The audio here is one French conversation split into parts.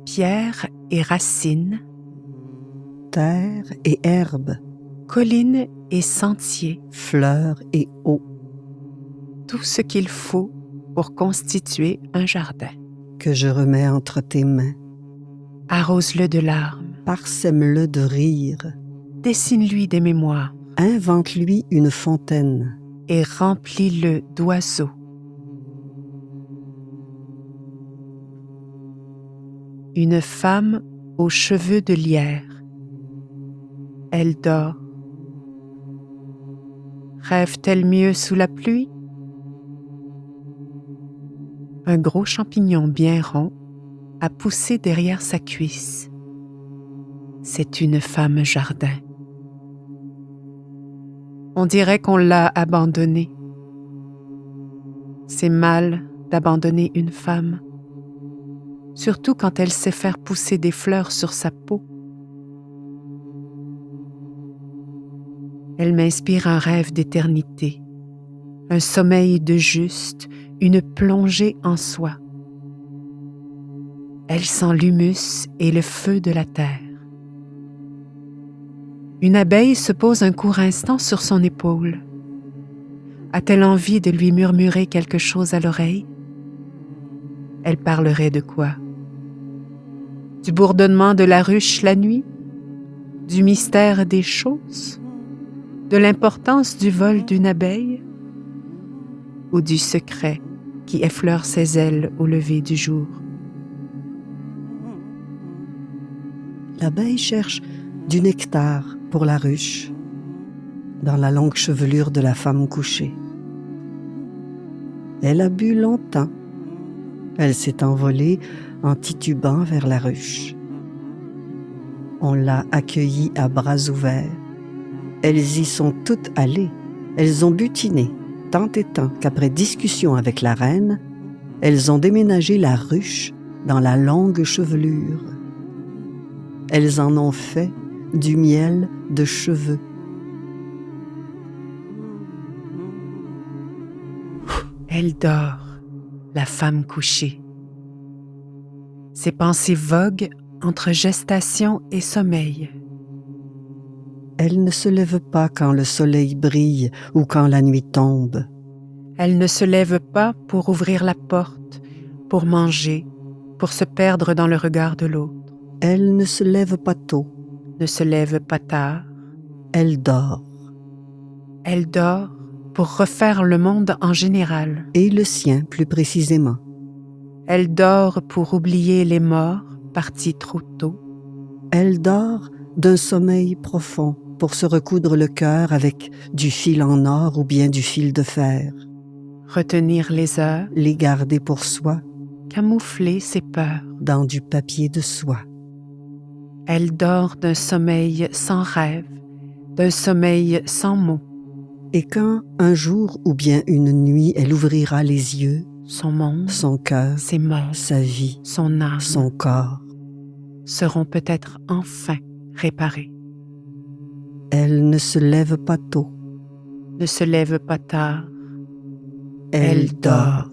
Pierre et racines, terre et herbe, collines et sentiers, fleurs et eau, tout ce qu'il faut pour constituer un jardin. que je remets entre tes mains. Arrose-le de larmes, Parsème-le de rire, dessine-lui des mémoires invente-lui une fontaine. et remplis-le d'oiseaux. Une femme aux cheveux de lierre. Elle dort. Rêve-t-elle mieux sous la pluie? Un gros champignon bien rond a poussé derrière sa cuisse. C'est une femme jardin. On dirait qu'on l'a abandonnée. C'est mal d'abandonner une femme, surtout quand elle sait faire pousser des fleurs sur sa peau. Elle m'inspire un rêve d'éternité, un sommeil de juste, une plongée en soi. Elle sent l'humus et le feu de la terre. Une abeille se pose un court instant sur son épaule. A-t-elle envie de lui murmurer quelque chose à l'oreille? Elle parlerait de quoi? Du bourdonnement de la ruche la nuit? Du mystère des choses? De l'importance du vol d'une abeille? Ou du secret qui effleure ses ailes au lever du jour? L'abeille cherche du nectar pour la ruche, dans la longue chevelure de la femme couchée. Elle a bu longtemps. Elle s'est envolée en titubant vers la ruche. On l'a accueillie à bras ouverts. Elles y sont toutes allées. Elles ont butiné, tant et tant qu'après discussion avec la reine, elles ont déménagé la ruche dans la longue chevelure. Elles en ont fait du miel de cheveux. Elle dort, la femme couchée. Ses pensées voguent entre gestation et sommeil. Elle ne se lève pas quand le soleil brille ou quand la nuit tombe. Elle ne se lève pas pour ouvrir la porte, pour manger, pour se perdre dans le regard de l'autre. Elle ne se lève pas tôt. Ne se lève pas tard. Elle dort. Elle dort pour refaire le monde en général. Et le sien plus précisément. Elle dort pour oublier les morts partis trop tôt. Elle dort d'un sommeil profond pour se recoudre le cœur avec du fil en or ou bien du fil de fer. Retenir les heures, Les garder pour soi camoufler ses peurs. dans du papier de soie. Elle dort d'un sommeil sans rêve, d'un sommeil sans mots. Et quand un jour ou bien une nuit elle ouvrira les yeux, Son monde, son cœur, ses morts, sa vie, son âme son corps, seront peut-être enfin réparés. elle ne se lève pas tôt. Ne se lève pas tard. Elle dort.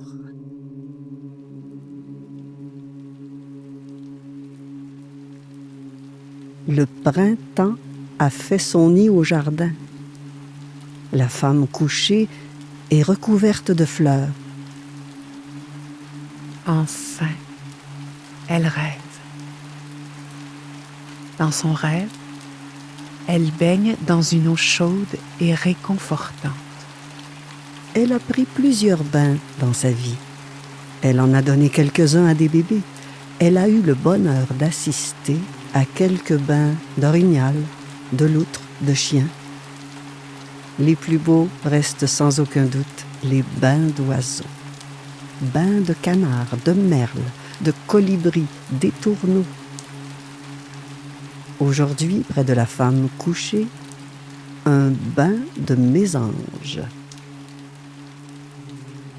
Le printemps a fait son nid au jardin. La femme couchée est recouverte de fleurs. Enfin, elle rêve. Dans son rêve, elle baigne dans une eau chaude et réconfortante. Elle a pris plusieurs bains dans sa vie. Elle en a donné quelques-uns à des bébés. Elle a eu le bonheur d'assister à quelques bains d'orignal, de loutre, de chien. Les plus beaux restent sans aucun doute les bains d'oiseaux. Bains de canards, de merles, de colibris, d'étourneaux. Aujourd'hui, près de la femme couchée, un bain de mésanges.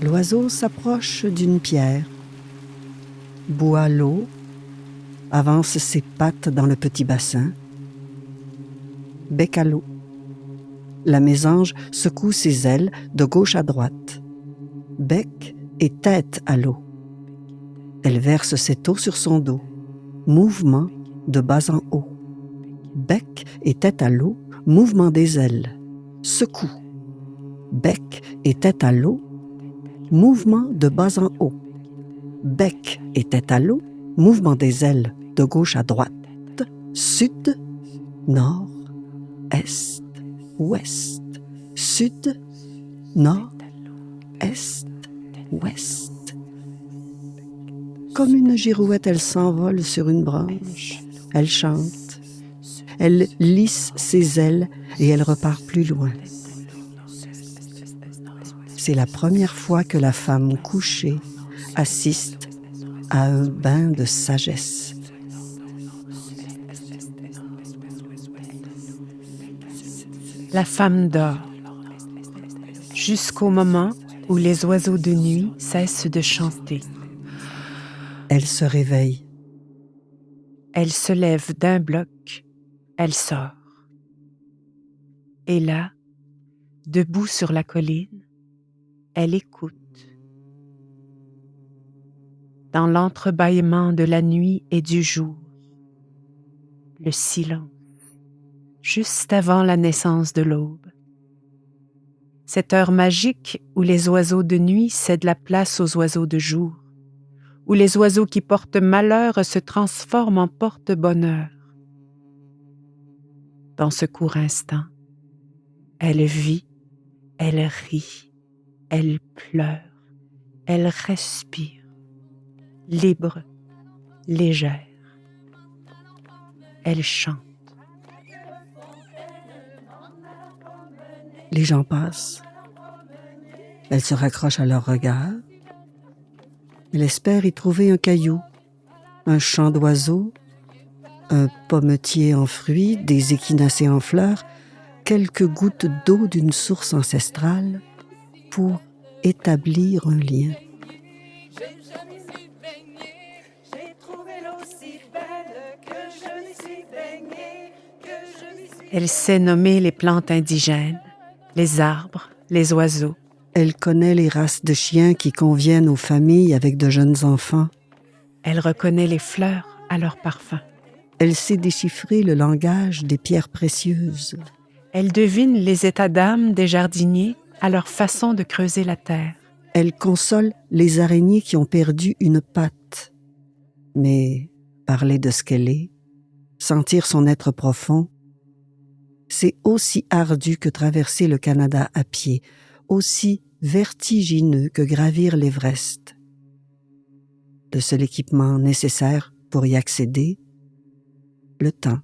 L'oiseau s'approche d'une pierre, boit l'eau, avance ses pattes dans le petit bassin, bec à l'eau. La mésange secoue ses ailes de gauche à droite. bec et tête à l'eau. Elle verse cette eau sur son dos. Mouvement de bas en haut. Bec et tête à l'eau, mouvement des ailes. Secoue. Bec et tête à l'eau, mouvement de bas en haut. Bec et tête à l'eau, mouvement des ailes de gauche à droite. Sud, nord, est, ouest. Sud, nord, est, ouest. Comme une girouette, elle s'envole sur une branche. Elle chante. Elle lisse ses ailes et elle repart plus loin. C'est la première fois que la femme couchée assiste à un bain de sagesse. La femme dort jusqu'au moment où les oiseaux de nuit cessent de chanter. Elle se réveille. Elle se lève d'un bloc, elle sort. Et là, debout sur la colline, elle écoute. Dans l'entrebâillement de la nuit et du jour, le silence, juste avant la naissance de l'aube. Cette heure magique où les oiseaux de nuit cèdent la place aux oiseaux de jour, où les oiseaux qui portent malheur se transforment en porte-bonheur. Dans ce court instant, elle vit, elle rit, elle pleure, elle respire, libre, légère. Elle chante. Les gens passent. Elle se raccroche à leur regard. Elle espère y trouver un caillou, un champ d'oiseaux, un pommetier en fruits, des échinacées en fleurs, quelques gouttes d'eau d'une source ancestrale pour établir un lien. Elle sait nommer les plantes indigènes, les arbres, les oiseaux. Elle connaît les races de chiens qui conviennent aux familles avec de jeunes enfants. Elle reconnaît les fleurs à leur parfum. Elle sait déchiffrer le langage des pierres précieuses. Elle devine les états d'âme des jardiniers à leur façon de creuser la terre. Elle console les araignées qui ont perdu une patte. Mais parler de ce qu'elle est, sentir son être profond, c'est aussi ardu que traverser le Canada à pied, aussi vertigineux que gravir l'Everest. Le seul équipement nécessaire pour y accéder, le temps.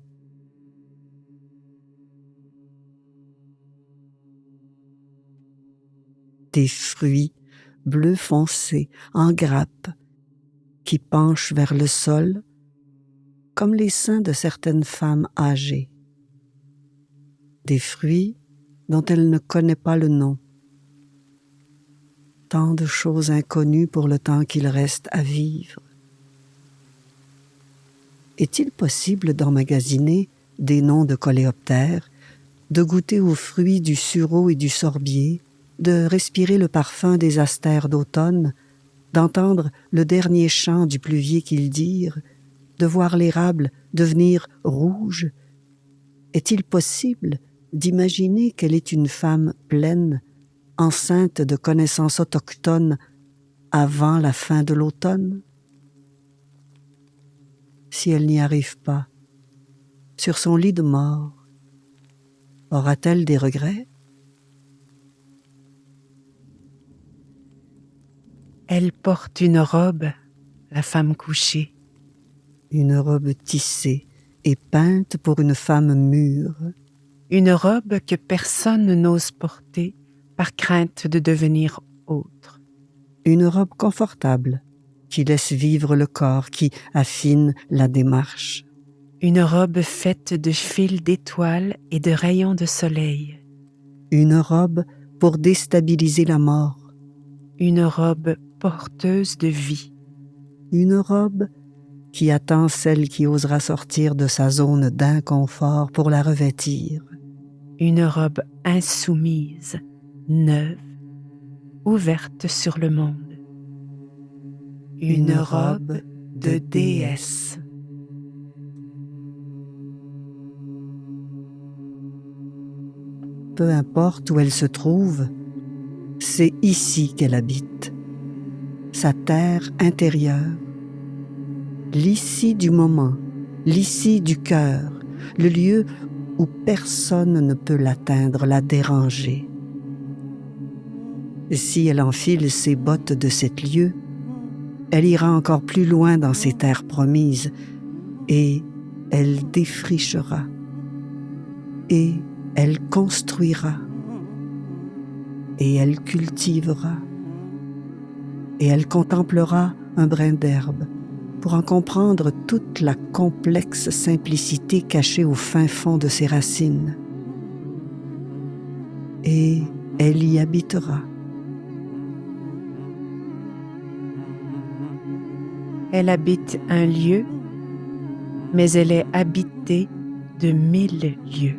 Des fruits bleu foncé en grappes qui penchent vers le sol comme les seins de certaines femmes âgées. Des fruits dont elle ne connaît pas le nom. Tant de choses inconnues pour le temps qu'il reste à vivre. Est-il possible d'emmagasiner des noms de coléoptères, de goûter aux fruits du sureau et du sorbier, de respirer le parfum des astères d'automne, d'entendre le dernier chant du pluvier qu'ils dirent, de voir l'érable devenir rouge? Est-il possible d'imaginer qu'elle est une femme pleine, enceinte de connaissances autochtones avant la fin de l'automne? Si elle n'y arrive pas, sur son lit de mort, aura-t-elle des regrets? Elle porte une robe, la femme couchée. Une robe tissée et peinte pour une femme mûre. Une robe que personne n'ose porter par crainte de devenir autre. Une robe confortable qui laisse vivre le corps, qui affine la démarche. Une robe faite de fils d'étoiles et de rayons de soleil. Une robe pour déstabiliser la mort. Une robe porteuse de vie. Une robe qui attend celle qui osera sortir de sa zone d'inconfort pour la revêtir. Une robe insoumise, neuve, ouverte sur le monde. Une robe de déesse. Peu importe où elle se trouve, c'est ici qu'elle habite, sa terre intérieure, l'ici du moment, l'ici du cœur, le lieu où personne ne peut l'atteindre, la déranger. Et si elle enfile ses bottes de cet lieu, elle ira encore plus loin dans ces terres promises, et elle défrichera, et elle construira, et elle cultivera, et elle contemplera un brin d'herbe pour en comprendre toute la complexe simplicité cachée au fin fond de ses racines. Et elle y habitera. Elle habite un lieu, mais elle est habitée de 1000 lieux.